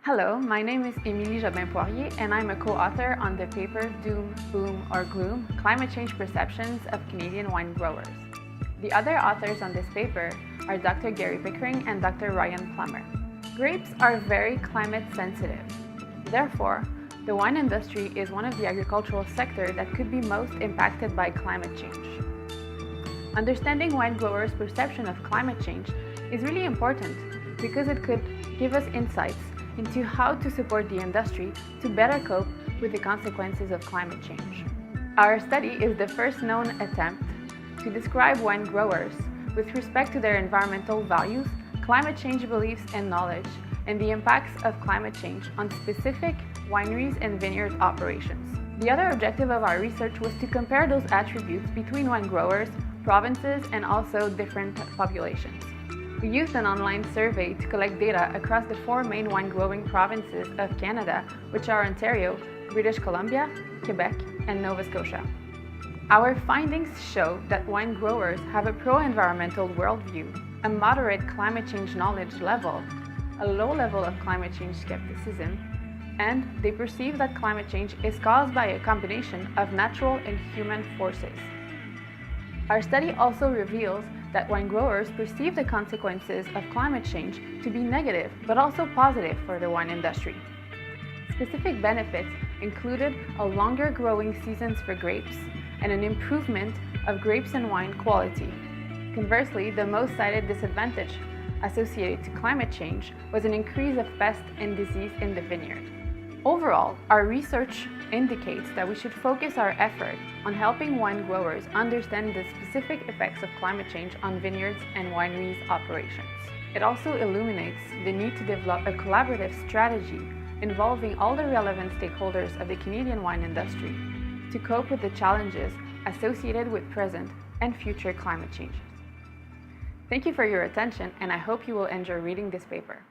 Hello, my name is Emilie Jobin-Poirier and I'm a co-author on the paper Doom, Boom or Gloom, Climate Change Perceptions of Canadian Wine Growers. The other authors on this paper are Dr. Gary Pickering and Dr. Ryan Plummer. Grapes are very climate sensitive. Therefore, the wine industry is one of the agricultural sectors that could be most impacted by climate change. Understanding wine growers' perception of climate change is really important because it could give us insights into how to support the industry to better cope with the consequences of climate change. Our study is the first known attempt to describe wine growers with respect to their environmental values, climate change beliefs and knowledge, and the impacts of climate change on specific wineries and vineyard operations. The other objective of our research was to compare those attributes between wine growers, provinces, and also different populations. We used an online survey to collect data across the 4 main wine-growing provinces of Canada, which are Ontario, British Columbia, Quebec, and Nova Scotia. Our findings show that wine growers have a pro-environmental worldview, a moderate climate change knowledge level, a low level of climate change skepticism, and they perceive that climate change is caused by a combination of natural and human forces. Our study also reveals that wine growers perceive the consequences of climate change to be negative, but also positive for the wine industry. Specific benefits included a longer growing seasons for grapes and an improvement of grapes and wine quality. Conversely, the most cited disadvantage associated to climate change was an increase of pest and disease in the vineyard. Overall, our research indicates that we should focus our effort on helping wine growers understand the specific effects of climate change on vineyards and wineries' operations. It also illuminates the need to develop a collaborative strategy involving all the relevant stakeholders of the Canadian wine industry to cope with the challenges associated with present and future climate changes. Thank you for your attention, and I hope you will enjoy reading this paper.